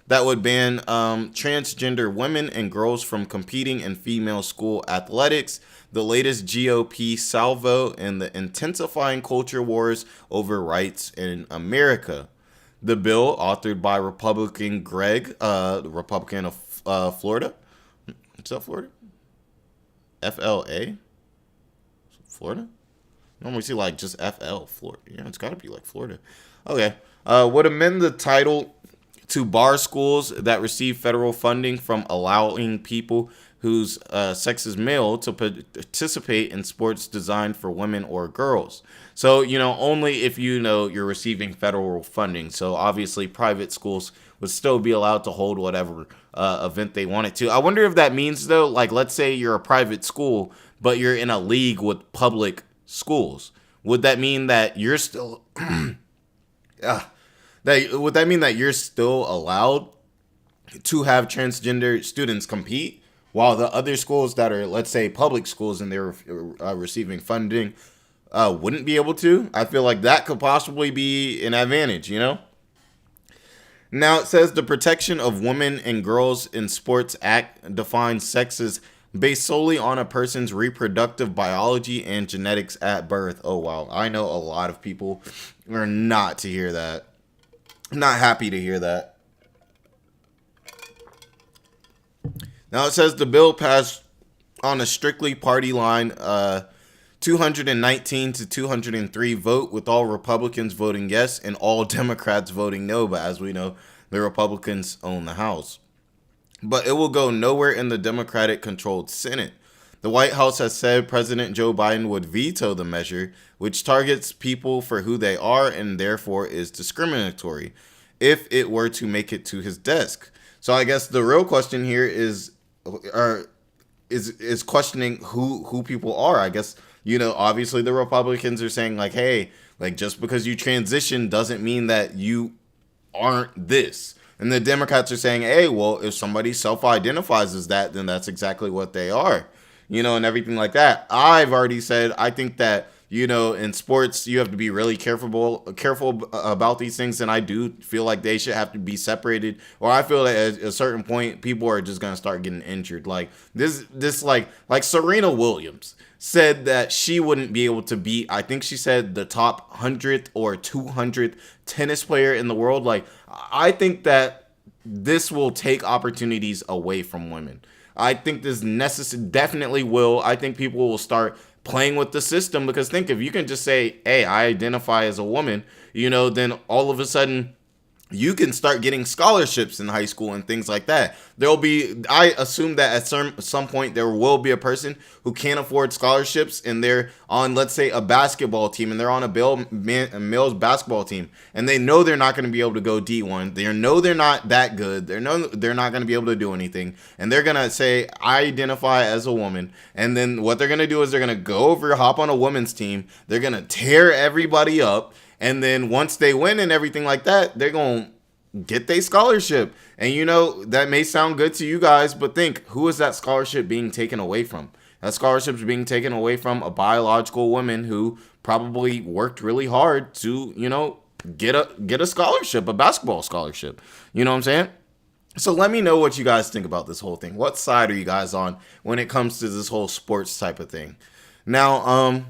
that would ban transgender women and girls from competing in female school athletics, the latest GOP salvo in the intensifying culture wars over rights in America. The bill, authored by Republican Greg, the Republican of Florida. Is that Florida? FLA? Florida? Normally see like just FL, Florida. Yeah, it's got to be like Florida. Okay. Would amend the title to bar schools that receive federal funding from allowing people whose sex is male to participate in sports designed for women or girls. So, only if you're receiving federal funding. So obviously private schools would still be allowed to hold whatever event they wanted to. I wonder if that means, though, like, let's say you're a private school, but you're in a league with public schools. Would that mean that you're still would that mean that you're still allowed to have transgender students compete, while the other schools that are, let's say, public schools and they're receiving funding wouldn't be able to? I feel like that could possibly be an advantage, Now it says the Protection of Women and Girls in Sports Act defines sex as based solely on a person's reproductive biology and genetics at birth. Oh, wow. I know a lot of people are not to hear that. Not happy to hear that. Now it says the bill passed on a strictly party line 219 to 203 vote, with all Republicans voting yes and all Democrats voting no. But as we know, the Republicans own the House. But it will go nowhere in the Democratic-controlled Senate. The White House has said President Joe Biden would veto the measure, which targets people for who they are and therefore is discriminatory, if it were to make it to his desk. So I guess the real question here is questioning who people are. I guess, obviously the Republicans are saying like, hey, like just because you transition doesn't mean that you aren't this. And the Democrats are saying, hey, well, if somebody self-identifies as that, then that's exactly what they are, and everything like that. I've already said, I think that, in sports, you have to be really careful about these things. And I do feel like they should have to be separated. Or I feel that at a certain point, people are just going to start getting injured. Like like Serena Williams said that she wouldn't be able to beat, I think she said, the top 100th or 200th tennis player in the world. Like, I think that this will take opportunities away from women. I think this definitely will. I think people will start playing with the system, because think, if you can just say, hey, I identify as a woman, then all of a sudden you can start getting scholarships in high school and things like that. I assume that at some point there will be a person who can't afford scholarships and they're on, let's say, a basketball team, and they're on a male's basketball team, and they know they're not going to be able to go D1. They know they're not that good. They're not going to be able to do anything. And they're going to say, I identify as a woman. And then what they're going to do is they're going to go over, hop on a women's team. They're going to tear everybody up. And then once they win and everything like that, they're going to get their scholarship. And that may sound good to you guys, but think, who is that scholarship being taken away from? That scholarship is being taken away from a biological woman who probably worked really hard to, get a scholarship, a basketball scholarship. You know what I'm saying? So let me know what you guys think about this whole thing. What side are you guys on when it comes to this whole sports type of thing? Now,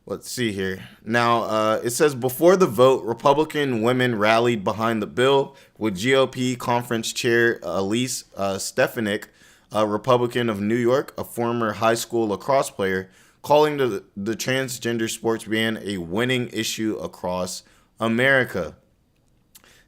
let's see here. Now, it says before the vote, Republican women rallied behind the bill, with GOP conference chair Elise Stefanik, a Republican of New York, a former high school lacrosse player, calling the transgender sports ban a winning issue across America.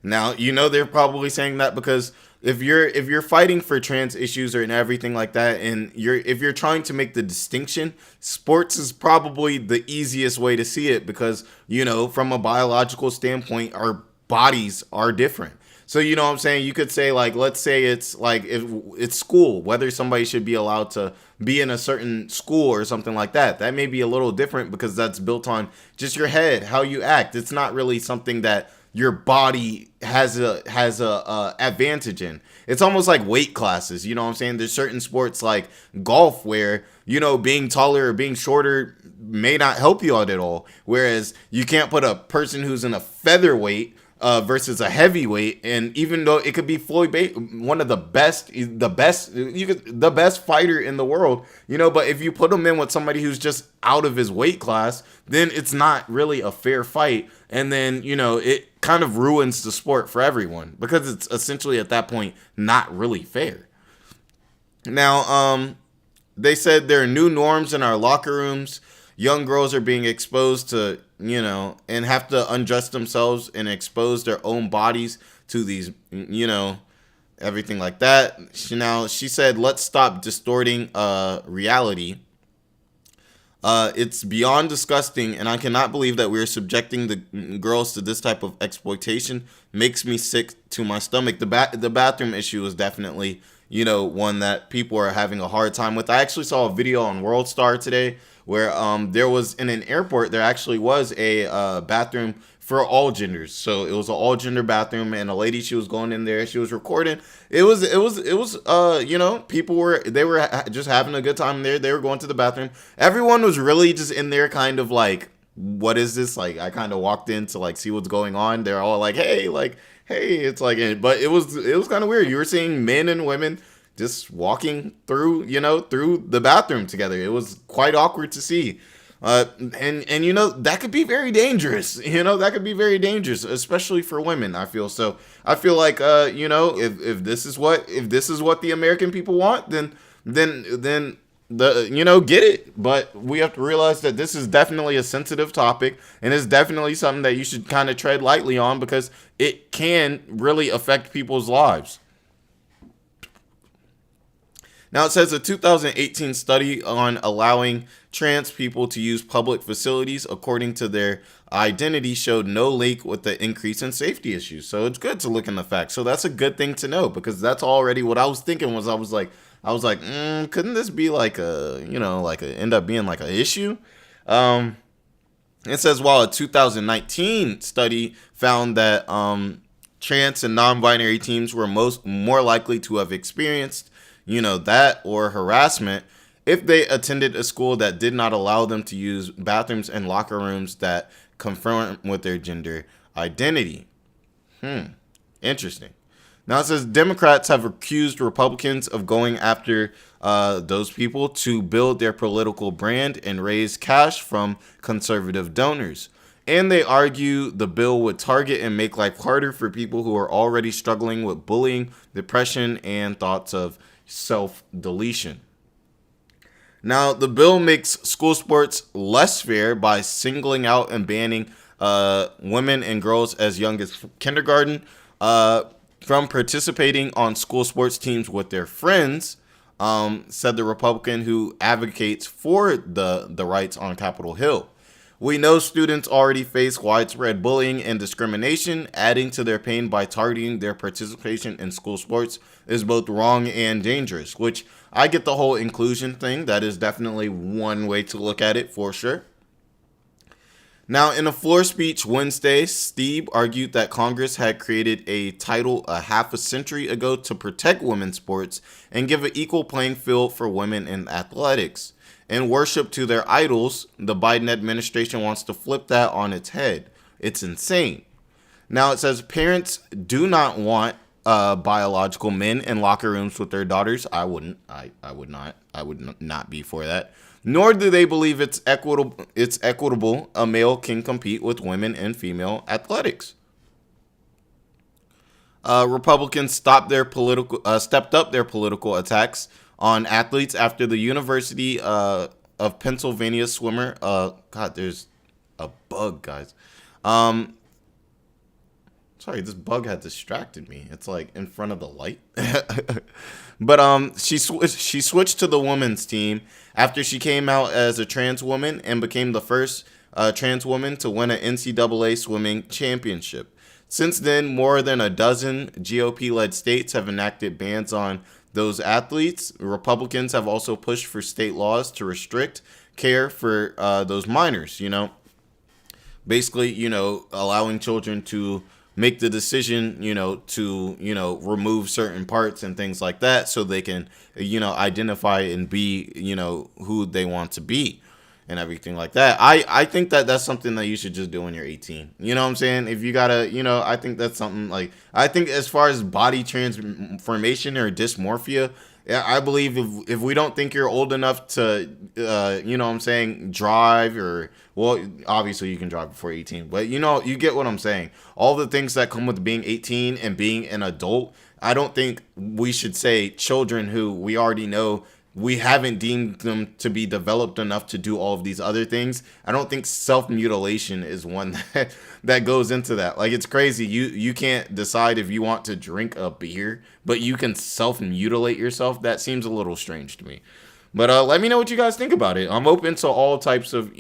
Now, they're probably saying that because if you're fighting for trans issues or and everything like that, and if you're trying to make the distinction, sports is probably the easiest way to see it, because, you know, from a biological standpoint, our bodies are different. So, you know what I'm saying? You could say, like, let's say it's like, if it's school, whether somebody should be allowed to be in a certain school or something like that. That may be a little different because that's built on just your head, how you act. It's not really something that your body has a advantage in. It's almost like weight classes, you know what I'm saying? There's certain sports like golf where, you know, being taller or being shorter may not help you out at all. Whereas you can't put a person who's in a featherweight versus a heavyweight, and even though it could be Floyd one of the best fighter in the world, you know, but if you put him in with somebody who's just out of his weight class, then it's not really a fair fight, and then, you know, it kind of ruins the sport for everyone because it's essentially at that point not really fair. Now, they said there are new norms in our locker rooms. Young girls are being exposed to, you know, and have to undress themselves and expose their own bodies to these, you know, everything like that. She said, let's stop distorting reality. It's beyond disgusting, and I cannot believe that we're subjecting the girls to this type of exploitation. Makes me sick to my stomach. The bathroom issue is definitely, you know, one that people are having a hard time with. I actually saw a video on World Star today where there was, in an airport, there actually was a bathroom for all genders. So it was an all gender bathroom, and a lady, she was going in there, she was recording. It was you know, people were just having a good time there. They were going to the bathroom. Everyone was really just in there kind of like, what is this? Like, I kind of walked in to like see what's going on. They're all like, hey, it's like, but it was kind of weird. You were seeing men and women just walking through, you know, through the bathroom together. It was quite awkward to see. And you know, that could be very dangerous. You know, that could be very dangerous, especially for women, I feel. So I feel like, you know, if this is what the American people want, then you know, get it. But we have to realize that this is definitely a sensitive topic, and it's definitely something that you should kind of tread lightly on, because it can really affect people's lives. Now, it says a 2018 study on allowing trans people to use public facilities according to their identity showed no link with the increase in safety issues. So it's good to look in the facts. So that's a good thing to know, because that's already what I was thinking. I was like, couldn't this be like end up being like an issue? It says, while a 2019 study found that trans and non-binary teens were more likely to have experienced, you know, that or harassment if they attended a school that did not allow them to use bathrooms and locker rooms that conform with their gender identity. Interesting. Now it says Democrats have accused Republicans of going after those people to build their political brand and raise cash from conservative donors. And they argue the bill would target and make life harder for people who are already struggling with bullying, depression, and thoughts of self-deletion. Now, the bill makes school sports less fair by singling out and banning women and girls as young as kindergarten from participating on school sports teams with their friends, said the Republican who advocates for the rights on Capitol Hill. We know students already face widespread bullying and discrimination. Adding to their pain by targeting their participation in school sports is both wrong and dangerous, which I get the whole inclusion thing. That is definitely one way to look at it for sure. Now, in a floor speech Wednesday, Steeb argued that Congress had created a title a half a century ago to protect women's sports and give an equal playing field for women in athletics. In worship to their idols, the Biden administration wants to flip that on its head. It's insane. Now, it says parents do not want biological men in locker rooms with their daughters. I would not be for that. Nor do they believe it's equitable a male can compete with women in female athletics. Republicans stepped up their political attacks on athletes after the University of Pennsylvania swimmer, God, there's a bug, guys. Sorry, this bug had distracted me. It's like in front of the light. But she switched to the women's team after she came out as a trans woman and became the first trans woman to win an NCAA swimming championship. Since then, more than a dozen GOP-led states have enacted bans on those athletes. Republicans have also pushed for state laws to restrict care for those minors, basically, allowing children to make the decision, to, remove certain parts and things like that so they can, identify and be, who they want to be and everything like that. I think that that's something that you should just do when you're 18. You know what I'm saying? If you gotta, I think that's something like, I think as far as body transformation or dysmorphia, I believe if we don't think you're old enough to, drive or, well, obviously you can drive before 18, but you get what I'm saying. All the things that come with being 18 and being an adult, I don't think we should say children who we already know we haven't deemed them to be developed enough to do all of these other things. I don't think self-mutilation is one that goes into that. Like, it's crazy. You can't decide if you want to drink a beer, but you can self-mutilate yourself. That seems a little strange to me. But let me know what you guys think about it. I'm open to all types of,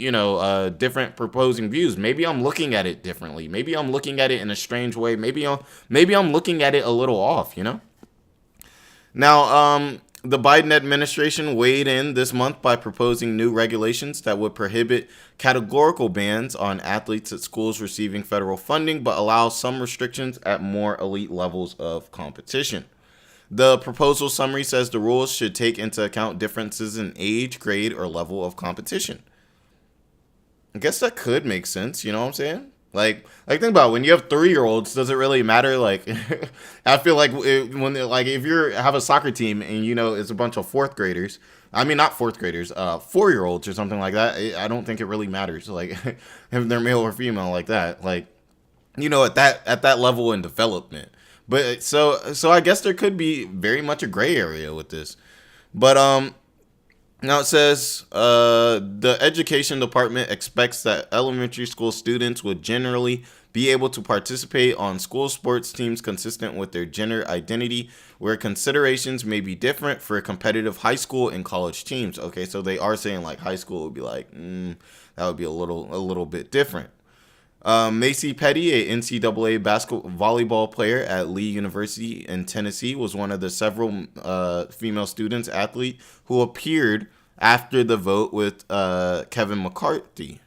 different proposing views. Maybe I'm looking at it differently. Maybe I'm looking at it in a strange way. Maybe I'm looking at it a little off, Now, the Biden administration weighed in this month by proposing new regulations that would prohibit categorical bans on athletes at schools receiving federal funding, but allow some restrictions at more elite levels of competition. The proposal summary says the rules should take into account differences in age, grade, or level of competition. I guess that could make sense, you know what I'm saying? Like think about it, when you have 3-year-olds, does it really matter? Like, I feel like if you have a soccer team and it's a bunch of 4th graders, I mean not 4th graders, 4-year-olds or something like that. I don't think it really matters. Like, if they're male or female like that, like, at that level in development. But so I guess there could be very much a gray area with this. But now it says the education department expects that elementary school students would generally be able to participate on school sports teams consistent with their gender identity, where considerations may be different for competitive high school and college teams. Okay, so they are saying like high school would be like, that would be a little bit different. Macy Petty, a NCAA volleyball player at Lee University in Tennessee, was one of the several female students athlete who appeared after the vote with Kevin McCarthy.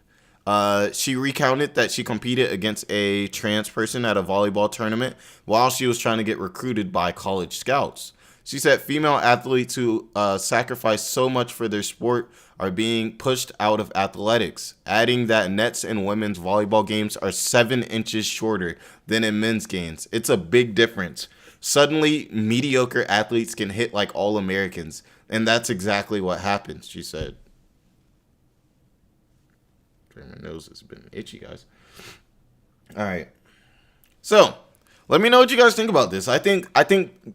She recounted that she competed against a trans person at a volleyball tournament while she was trying to get recruited by college scouts. She said female athletes who sacrifice so much for their sport are being pushed out of athletics, adding that nets in women's volleyball games are 7 inches shorter than in men's games. It's a big difference. Suddenly, mediocre athletes can hit like all Americans, and that's exactly what happens, she said. My nose has been itchy, guys. All right. So, let me know what you guys think about this. I think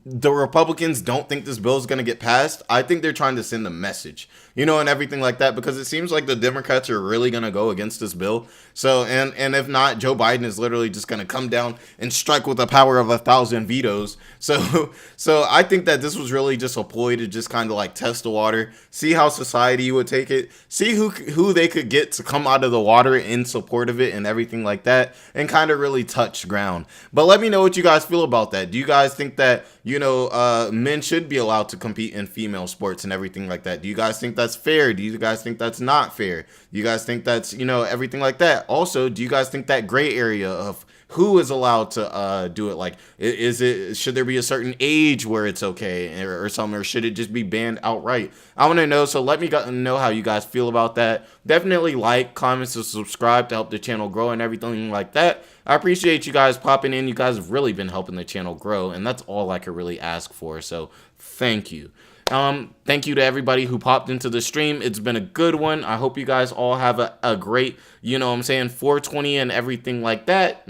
the Republicans don't think this bill is going to get passed. I think they're trying to send a message, and everything like that, because it seems like the Democrats are really going to go against this bill. So, and if not, Joe Biden is literally just going to come down and strike with the power of 1,000 vetoes. So I think that this was really just a ploy to just kind of like test the water, see how society would take it, see who they could get to come out of the water in support of it and everything like that, and kind of really touch ground. But let me know what you guys feel about that. Do you guys think that, men should be allowed to compete in female sports and everything like that? Do you guys think that's fair? Do you guys think that's not fair? Do you guys think that's, everything like that? Also, do you guys think that gray area of who is allowed to do it, like, should there be a certain age where it's okay or something, or should it just be banned outright? I want to know, so let me know how you guys feel about that. Definitely like, comment, and subscribe to help the channel grow and everything like that. I appreciate you guys popping in. You guys have really been helping the channel grow, and that's all I could really ask for, so thank you. Thank you to everybody who popped into the stream. It's been a good one. I hope you guys all have a great, 420 and everything like that.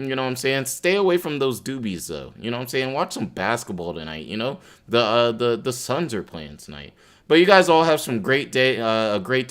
Stay away from those doobies though. Watch some basketball tonight. The Suns are playing tonight. But you guys all have some great day, a great day.